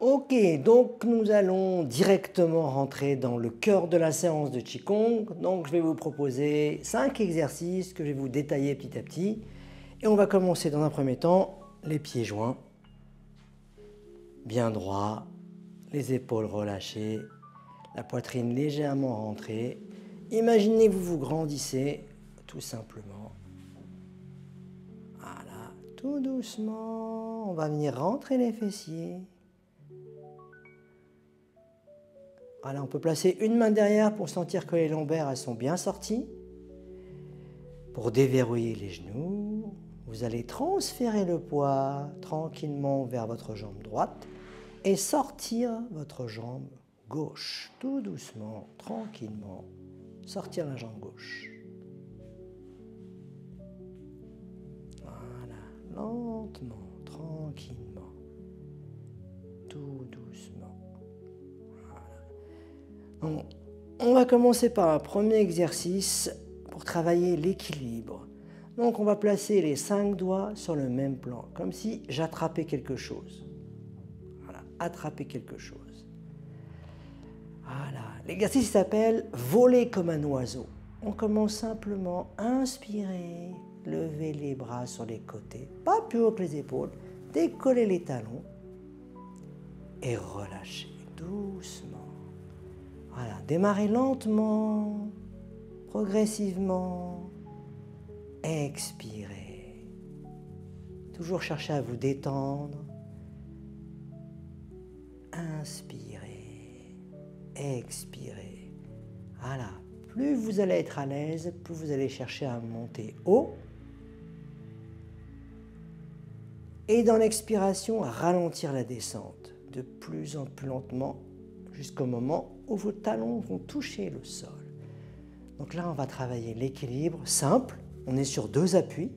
Ok, donc nous allons directement rentrer dans le cœur de la séance de Qigong. Donc je vais vous proposer 5 exercices que je vais vous détailler petit à petit. Et on va commencer dans un premier temps, les pieds joints, bien droits, les épaules relâchées, la poitrine légèrement rentrée. Imaginez que vous vous grandissez, tout simplement. Voilà, tout doucement, on va venir rentrer les fessiers. Voilà, on peut placer une main derrière pour sentir que les lombaires elles sont bien sorties. Pour déverrouiller les genoux, vous allez transférer le poids tranquillement vers votre jambe droite et sortir votre jambe gauche, tout doucement, tranquillement, sortir la jambe gauche. Voilà, lentement, tranquillement, tout doucement. Donc, on va commencer par un premier exercice pour travailler l'équilibre. Donc on va placer les 5 doigts sur le même plan, comme si j'attrapais quelque chose. Voilà, attraper quelque chose. Voilà, l'exercice s'appelle voler comme un oiseau. On commence simplement à inspirer, lever les bras sur les côtés, pas plus haut que les épaules, décoller les talons et relâcher doucement. Voilà, démarrez lentement, progressivement, expirez. Toujours cherchez à vous détendre. Inspirez, expirez. Voilà, plus vous allez être à l'aise, plus vous allez chercher à monter haut. Et dans l'expiration, à ralentir la descente de plus en plus lentement jusqu'au moment où vos talons vont toucher le sol. Donc là, on va travailler l'équilibre simple. On est sur 2 appuis.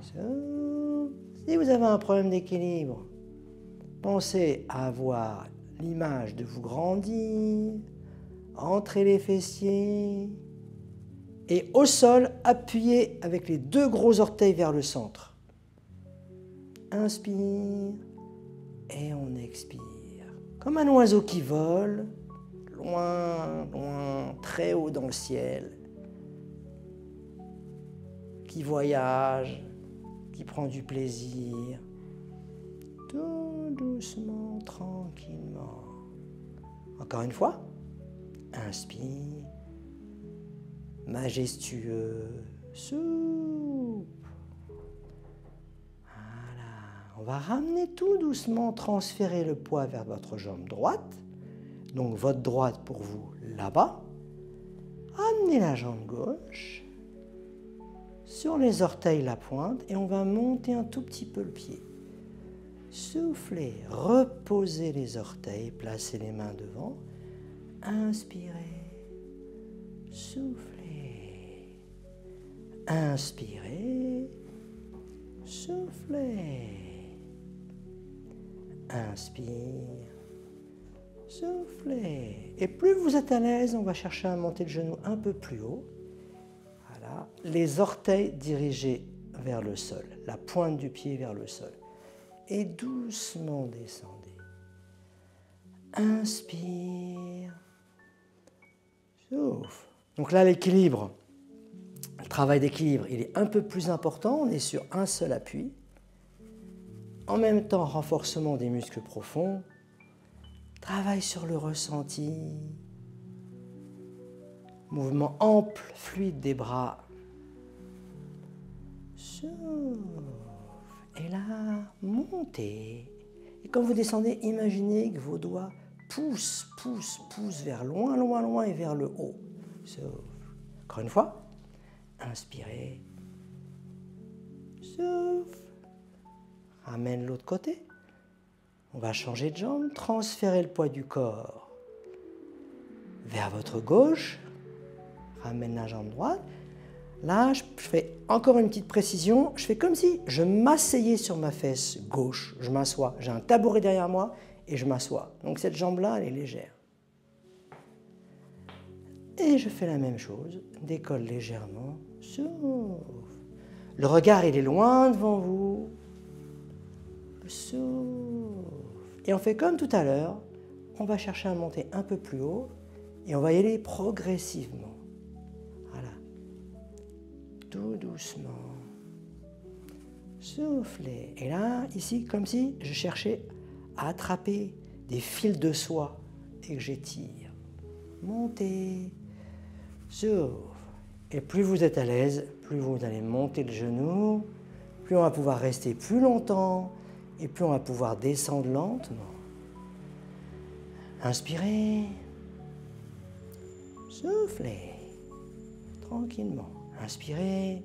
Si vous avez un problème d'équilibre, pensez à avoir l'image de vous grandir, entrer les fessiers et au sol, appuyez avec les 2 gros orteils vers le centre. Inspire et on expire. Comme un oiseau qui vole, loin, loin, très haut dans le ciel, qui voyage, qui prend du plaisir, tout doucement, tranquillement. Encore une fois, inspire, majestueux, souple. On va ramener tout doucement, transférer le poids vers votre jambe droite. Donc votre droite pour vous là-bas. Amenez la jambe gauche. Sur les orteils la pointe et on va monter un tout petit peu le pied. Soufflez, reposez les orteils, placez les mains devant. Inspirez, soufflez. Inspirez, soufflez. Inspire, soufflez. Et plus vous êtes à l'aise, on va chercher à monter le genou un peu plus haut. Voilà. Les orteils dirigés vers le sol, la pointe du pied vers le sol. Et doucement descendez. Inspire, souffle. Donc là, l'équilibre, le travail d'équilibre, il est un peu plus important. On est sur un seul appui. En même temps, renforcement des muscles profonds, travail sur le ressenti, mouvement ample, fluide des bras. Souffle. Et là, montez. Et quand vous descendez, imaginez que vos doigts poussent, poussent, poussent vers loin, loin, loin et vers le haut. Souffle. Encore une fois, inspirez. Souffle. Ramène l'autre côté. On va changer de jambe, transférer le poids du corps vers votre gauche. Ramène la jambe droite. Là, je fais encore une petite précision. Je fais comme si je m'asseyais sur ma fesse gauche. Je m'assois. J'ai un tabouret derrière moi et je m'assois. Donc cette jambe-là, elle est légère. Et je fais la même chose. Décolle légèrement. Souffle. Le regard, il est loin devant vous. Souffle. Et on fait comme tout à l'heure, on va chercher à monter un peu plus haut et on va y aller progressivement. Voilà. Tout doucement. Soufflez. Et là, ici, comme si je cherchais à attraper des fils de soie et que j'étire. Montez. Souffle. Et plus vous êtes à l'aise, plus vous allez monter le genou, plus on va pouvoir rester plus longtemps et plus on va pouvoir descendre lentement. Inspirez. Soufflez. Tranquillement. Inspirez.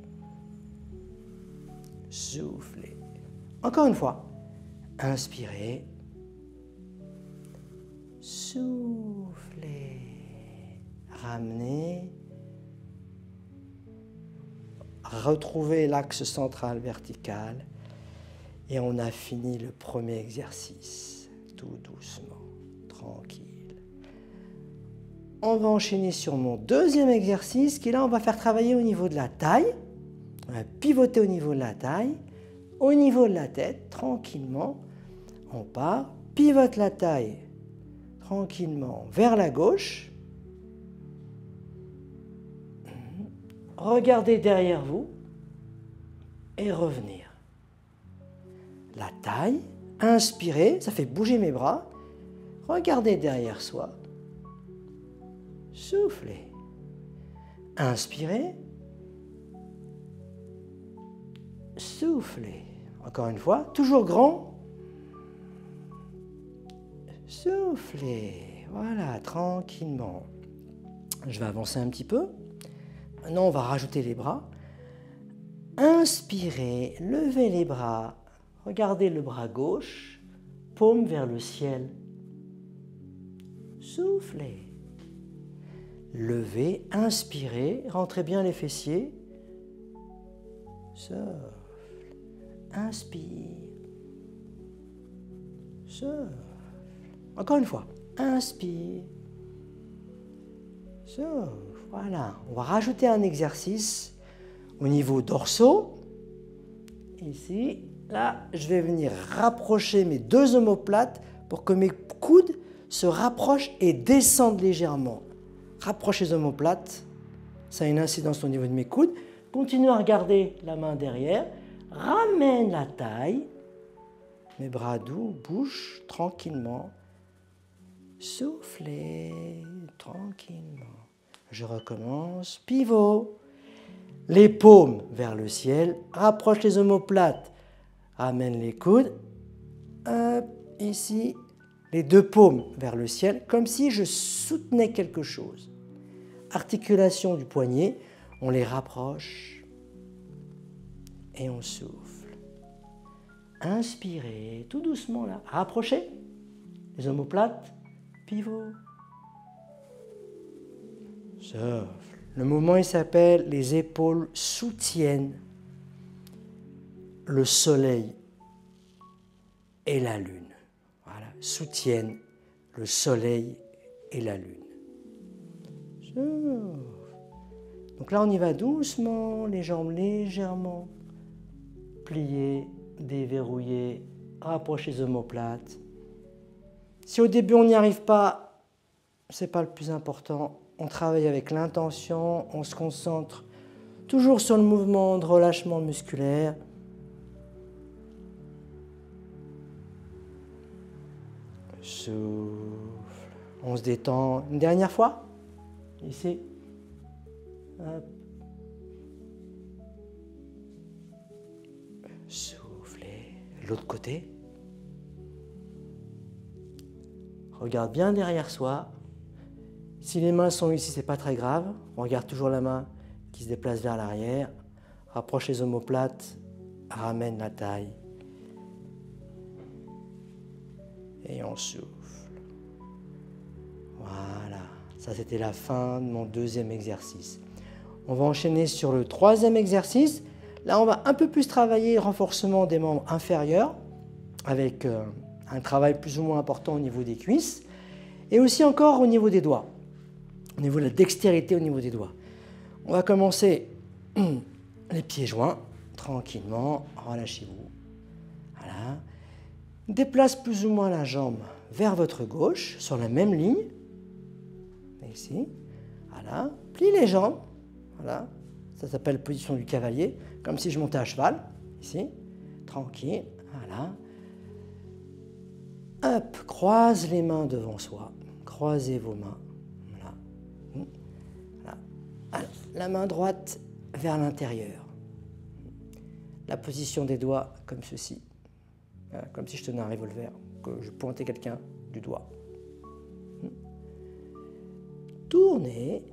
Soufflez. Encore une fois. Inspirez. Soufflez. Ramenez. Retrouvez l'axe central vertical. Et on a fini le premier exercice. Tout doucement. Tranquille. On va enchaîner sur mon deuxième exercice qui là on va faire travailler au niveau de la taille. On va pivoter au niveau de la taille, au niveau de la tête, tranquillement. On part, pivote la taille tranquillement vers la gauche. Regardez derrière vous et revenir. La taille, inspirez, ça fait bouger mes bras. Regardez derrière soi. Soufflez. Inspirez. Soufflez. Encore une fois, toujours grand. Soufflez. Voilà, tranquillement. Je vais avancer un petit peu. Maintenant, on va rajouter les bras. Inspirez, levez les bras. Regardez le bras gauche, paume vers le ciel. Soufflez. Levez, inspirez, rentrez bien les fessiers. Souffle. Inspire. Souffle. Encore une fois. Inspire. Souffle. Voilà. On va rajouter un exercice au niveau dorsaux. Ici. Là, je vais venir rapprocher mes deux omoplates pour que mes coudes se rapprochent et descendent légèrement. Rapproche les omoplates. Ça a une incidence au niveau de mes coudes. Continue à regarder la main derrière. Ramène la taille. Mes bras doux, bouche tranquillement. Soufflez tranquillement. Je recommence. Pivot. Les paumes vers le ciel. Rapproche les omoplates. Ramène les coudes. Hop, ici. Les deux paumes vers le ciel, comme si je soutenais quelque chose. Articulation du poignet. On les rapproche. Et on souffle. Inspirez, tout doucement là. Rapprochez. Les omoplates. Pivot. Souffle. Le mouvement, il s'appelle les épaules soutiennent le soleil et la lune. Voilà, soutiennent le soleil et la lune. Souffle. Donc là, on y va doucement, les jambes légèrement pliées, déverrouillées, rapprochez les omoplates. Si au début on n'y arrive pas, ce n'est pas le plus important. On travaille avec l'intention, on se concentre toujours sur le mouvement de relâchement musculaire. Souffle. On se détend. Une dernière fois. Ici. Hop. Soufflez. L'autre côté. Regarde bien derrière soi. Si les mains sont ici, c'est pas très grave. On regarde toujours la main qui se déplace vers l'arrière. Rapproche les omoplates. Ramène la taille. Et on souffle. Voilà. Ça, c'était la fin de mon deuxième exercice. On va enchaîner sur le troisième exercice. Là, on va un peu plus travailler le renforcement des membres inférieurs avec un travail plus ou moins important au niveau des cuisses et aussi encore au niveau des doigts, au niveau de la dextérité au niveau des doigts. On va commencer les pieds joints, tranquillement, relâchez-vous. Voilà. déplace plus ou moins la jambe vers votre gauche, sur la même ligne. Ici. Voilà. Plie les jambes. Voilà. Ça s'appelle position du cavalier, comme si je montais à cheval. Ici. Tranquille. Voilà. Hop. Croise les mains devant soi. Croisez vos mains. Voilà. Voilà. Alors, la main droite vers l'intérieur. La position des doigts comme ceci. Voilà, comme si je tenais un revolver, que je pointais quelqu'un du doigt. Tournez.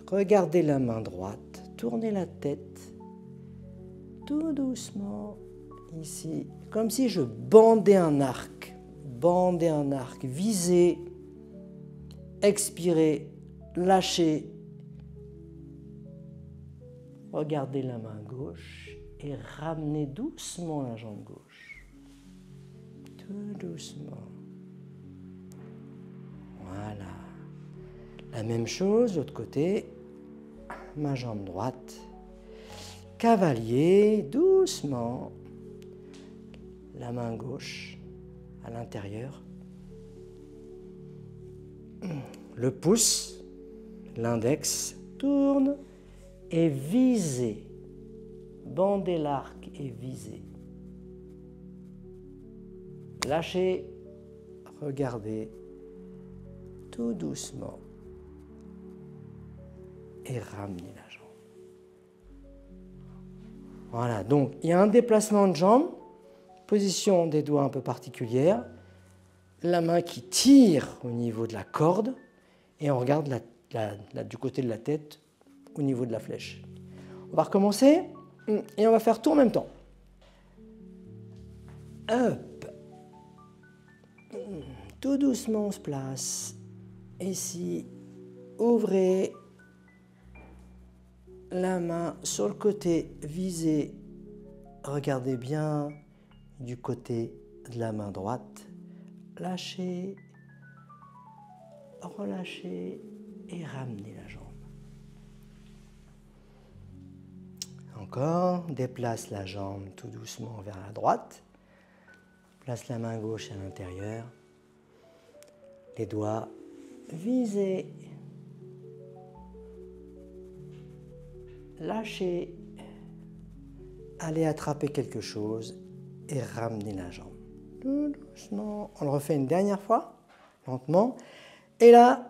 Regardez la main droite. Tournez la tête. Tout doucement. Ici. Comme si je bandais un arc. Bandez un arc. Visez. Expirez. Lâchez. Regardez la main gauche et ramenez doucement la jambe gauche. Tout doucement. Voilà. La même chose, de l'autre côté, ma jambe droite. Cavalier, doucement. La main gauche à l'intérieur. Le pouce, l'index, tourne et visez. Bandez l'arc et visez. Lâchez, regardez. Tout doucement et ramenez la jambe. Voilà, donc il y a un déplacement de jambe, position des doigts un peu particulière, la main qui tire au niveau de la corde et on regarde du côté de la tête au niveau de la flèche. On va recommencer et on va faire tout en même temps. Hop. Tout doucement on se place. Ici, ouvrez la main sur le côté, visez, regardez bien du côté de la main droite, lâchez, relâchez et ramenez la jambe. Encore, déplace la jambe tout doucement vers la droite, place la main gauche à l'intérieur, les doigts. Visez, lâchez, allez attraper quelque chose et ramenez la jambe. Tout doucement, on le refait une dernière fois, lentement. Et là,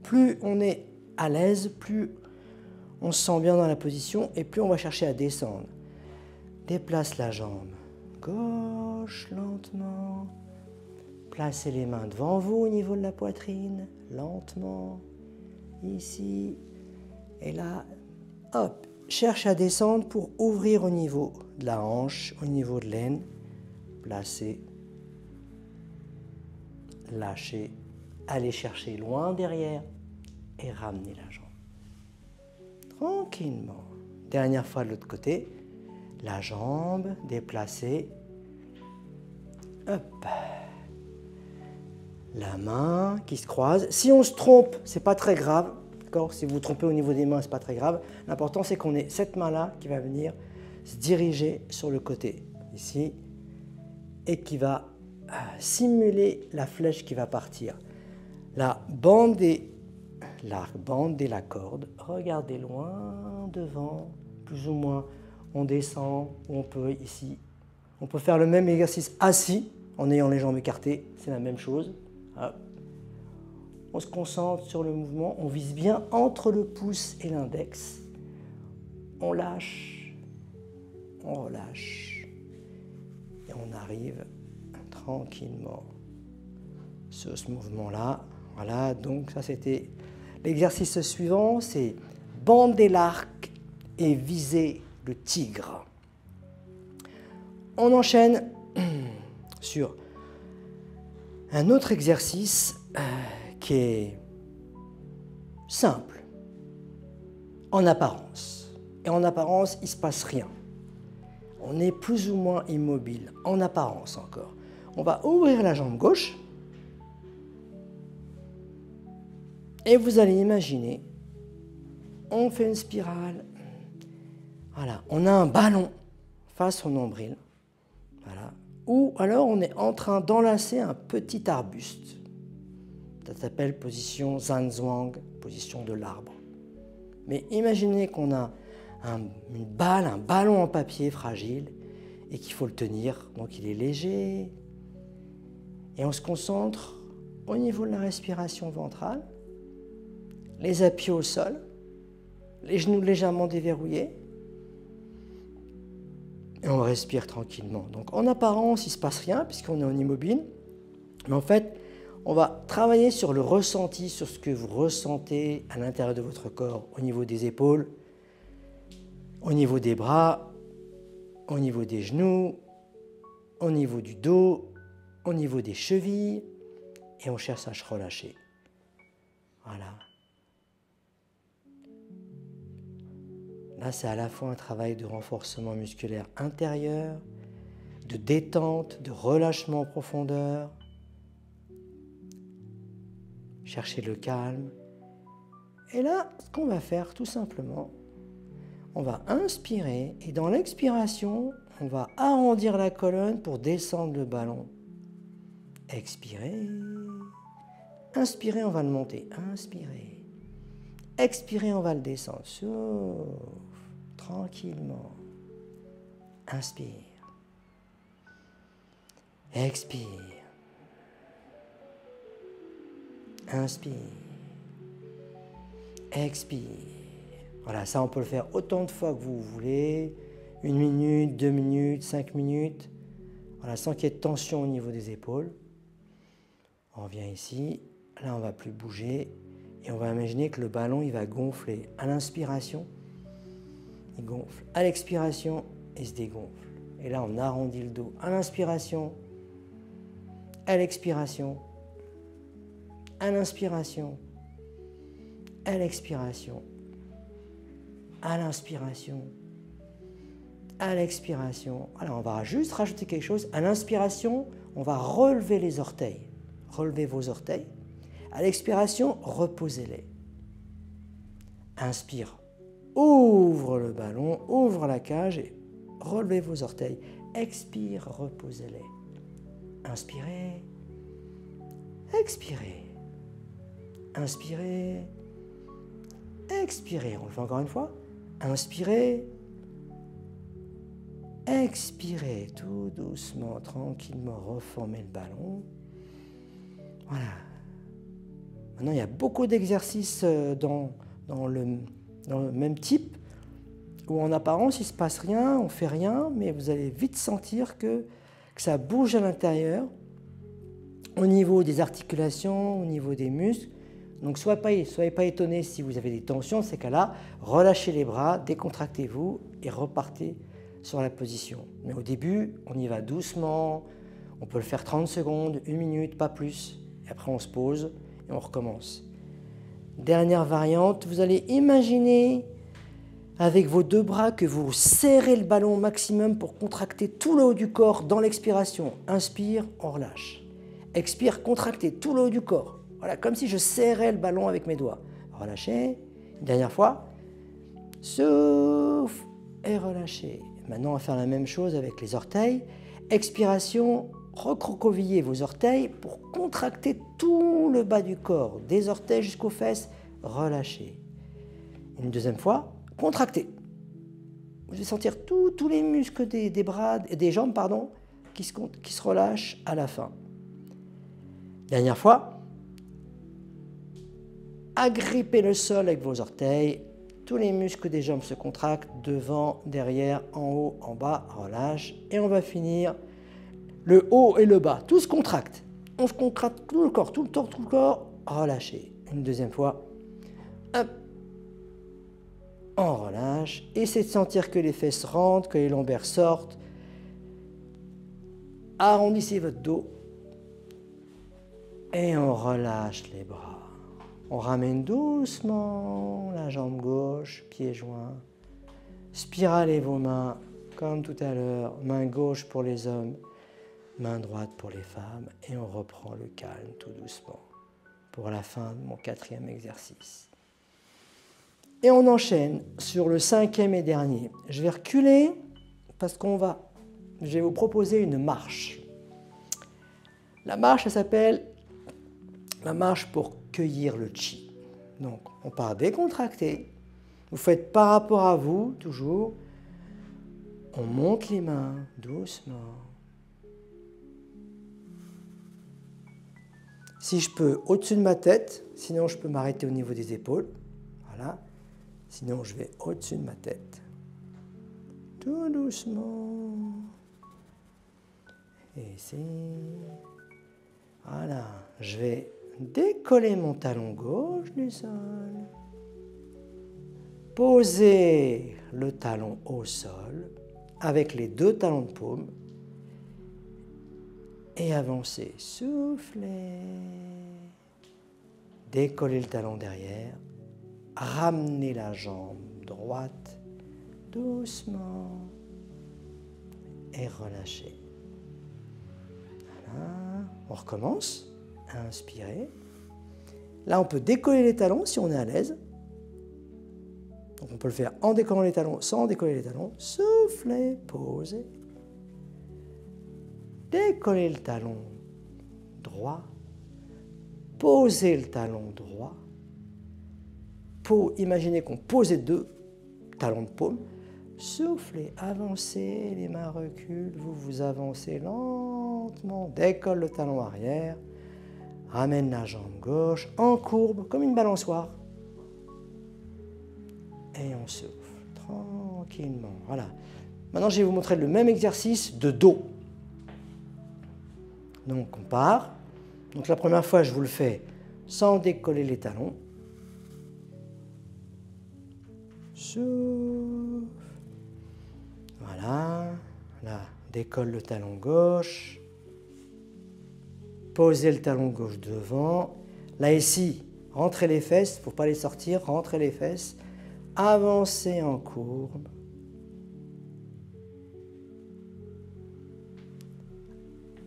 plus on est à l'aise, plus on se sent bien dans la position et plus on va chercher à descendre. Déplace la jambe gauche lentement. Placez les mains devant vous au niveau de la poitrine, lentement, ici, et là, hop, cherche à descendre pour ouvrir au niveau de la hanche, au niveau de l'aine, placez, lâchez, allez chercher loin derrière et ramenez la jambe. Tranquillement. Dernière fois de l'autre côté, la jambe déplacée, hop. La main qui se croise. Si on se trompe, c'est pas très grave. D'accord ? Si vous vous trompez au niveau des mains, c'est pas très grave. L'important, c'est qu'on ait cette main-là qui va venir se diriger sur le côté, ici, et qui va simuler la flèche qui va partir. Là, bandez l'arc, bandez la corde. Regardez loin devant, plus ou moins. On descend, on peut ici. On peut faire le même exercice assis, en ayant les jambes écartées. C'est la même chose. On se concentre sur le mouvement, on vise bien entre le pouce et l'index. On lâche, on relâche et on arrive tranquillement sur ce mouvement-là. Voilà, donc ça c'était l'exercice suivant, c'est bander l'arc et viser le tigre. On enchaîne sur un autre exercice qui est simple, en apparence. Et en apparence, il ne se passe rien. On est plus ou moins immobile, en apparence encore. On va ouvrir la jambe gauche et vous allez imaginer, on fait une spirale. Voilà, on a un ballon face au nombril. Voilà. Ou alors on est en train d'enlacer un petit arbuste. Ça s'appelle position Zanzhuang, position de l'arbre. Mais imaginez qu'on a une balle, un ballon en papier fragile et qu'il faut le tenir. Donc il est léger. Et on se concentre au niveau de la respiration ventrale, les appuis au sol, les genoux légèrement déverrouillés. Et on respire tranquillement. Donc en apparence, il ne se passe rien puisqu'on est en immobile. Mais en fait, on va travailler sur le ressenti, sur ce que vous ressentez à l'intérieur de votre corps, au niveau des épaules, au niveau des bras, au niveau des genoux, au niveau du dos, au niveau des chevilles. Et on cherche à se relâcher. Voilà. Là, c'est à la fois un travail de renforcement musculaire intérieur, de détente, de relâchement en profondeur. Chercher le calme. Et là, ce qu'on va faire, tout simplement, on va inspirer et dans l'expiration, on va arrondir la colonne pour descendre le ballon. Expirez. Inspirez, on va le monter. Inspirez. Expirez, on va le descendre. Souffle. Tranquillement. Inspire. Expire. Inspire. Expire. Voilà, ça on peut le faire autant de fois que vous voulez. 1 minute, 2 minutes, 5 minutes. Voilà, sans qu'il y ait de tension au niveau des épaules. On vient ici. Là, on ne va plus bouger. Et on va imaginer que le ballon, il va gonfler. À l'inspiration, il gonfle. À l'expiration, il se dégonfle. Et là, on arrondit le dos. À l'inspiration, à l'expiration, à l'inspiration, à l'expiration, à l'inspiration, à l'expiration. Alors, on va juste rajouter quelque chose. À l'inspiration, on va relever les orteils. Relevez vos orteils. À l'expiration, reposez-les. Inspire. Ouvre le ballon, ouvre la cage et relevez vos orteils. Expire, reposez-les. Inspirez. Expirez. Inspirez. Expirez. On le fait encore une fois. Inspirez. Expirez. Tout doucement, tranquillement, reformez le ballon. Voilà. Maintenant, il y a beaucoup d'exercices dans le même type, où en apparence, il ne se passe rien, on ne fait rien, mais vous allez vite sentir que ça bouge à l'intérieur, au niveau des articulations, au niveau des muscles. Donc, soyez pas étonnés si vous avez des tensions, ces cas-là, relâchez les bras, décontractez-vous et repartez sur la position. Mais au début, on y va doucement, on peut le faire 30 secondes, 1 minute, pas plus. Et après, on se pose et on recommence. Dernière variante, vous allez imaginer avec vos 2 bras que vous serrez le ballon au maximum pour contracter tout le haut du corps dans l'expiration. Inspire, on relâche. Expire, contractez tout le haut du corps. Voilà, comme si je serrais le ballon avec mes doigts. Relâchez. Une dernière fois. Souffle et relâchez. Maintenant, on va faire la même chose avec les orteils. Expiration, recroquevillez vos orteils pour contracter tout le bas du corps, des orteils jusqu'aux fesses, relâchez. Une deuxième fois, contractez. Vous allez sentir tous les muscles des bras, des jambes qui se relâchent à la fin. Dernière fois, agrippez le sol avec vos orteils, tous les muscles des jambes se contractent, devant, derrière, en haut, en bas, relâche. Et on va finir le haut et le bas, tout se contracte. On se contracte tout le corps, tout le corps, relâchez. Une deuxième fois, hop, on relâche. Essayez de sentir que les fesses rentrent, que les lombaires sortent. Arrondissez votre dos et on relâche les bras. On ramène doucement la jambe gauche, pied joint. Spiralez vos mains comme tout à l'heure, main gauche pour les hommes, main droite pour les femmes, et on reprend le calme tout doucement pour la fin de mon 4e exercice. Et on enchaîne sur le 5e et dernier. Je vais reculer parce je vais vous proposer une marche. La marche, ça s'appelle la marche pour cueillir le chi. Donc, on part décontracté. Vous faites par rapport à vous, toujours. On monte les mains doucement. Si je peux, au-dessus de ma tête, sinon je peux m'arrêter au niveau des épaules. Voilà. Sinon, je vais au-dessus de ma tête. Tout doucement. Et ici. Voilà. Je vais décoller mon talon gauche du sol. Poser le talon au sol avec les deux talons de paume. Et avancer. Souffler. Décoller le talon derrière. Ramener la jambe droite doucement et relâcher. Voilà. On recommence. Inspirez. Là, on peut décoller les talons si on est à l'aise. Donc, on peut le faire en décollant les talons, sans décoller les talons. Soufflez, posez. Décollez le talon droit. Posez le talon droit. Imaginez qu'on pose deux talons de paume. Soufflez, avancez, les mains reculent, vous avancez lentement, décolle le talon arrière, ramène la jambe gauche en courbe, comme une balançoire. Et on souffle tranquillement. Voilà. Maintenant, je vais vous montrer le même exercice de dos. Donc, on part. Donc, la première fois, je vous le fais sans décoller les talons. Souffle. Voilà. Là, décolle le talon gauche. Posez le talon gauche devant. Là, ici, rentrez les fesses. Pour ne pas les sortir, rentrez les fesses. Avancez en courbe.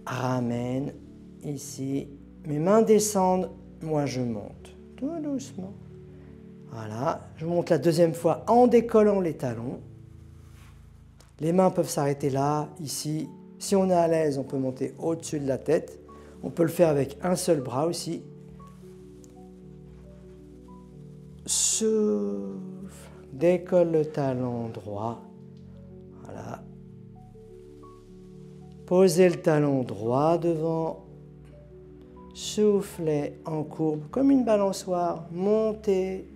Ramène ici. Mes mains descendent, moi je monte. Tout doucement. Voilà, je monte la deuxième fois en décollant les talons. Les mains peuvent s'arrêter là, ici. Si on est à l'aise, on peut monter au-dessus de la tête. On peut le faire avec un seul bras aussi. Souffle, décolle le talon droit. Voilà. Posez le talon droit devant. Soufflez en courbe comme une balançoire. Montez.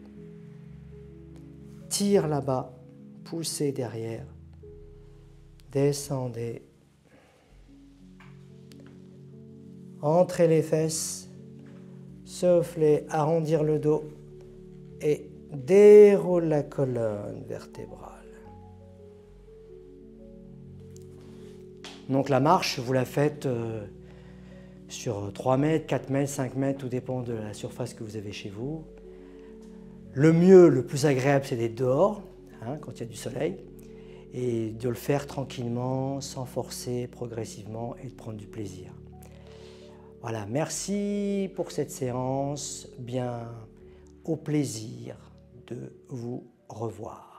Tire là-bas. Poussez derrière. Descendez. Entrez les fesses. Soufflez, arrondir le dos. Et déroule la colonne vertébrale. Donc la marche, vous la faites sur 3 mètres, 4 mètres, 5 mètres, tout dépend de la surface que vous avez chez vous. Le mieux, le plus agréable, c'est d'être dehors, quand il y a du soleil, et de le faire tranquillement, sans forcer, progressivement, et de prendre du plaisir. Voilà, merci pour cette séance, bien au plaisir de vous revoir.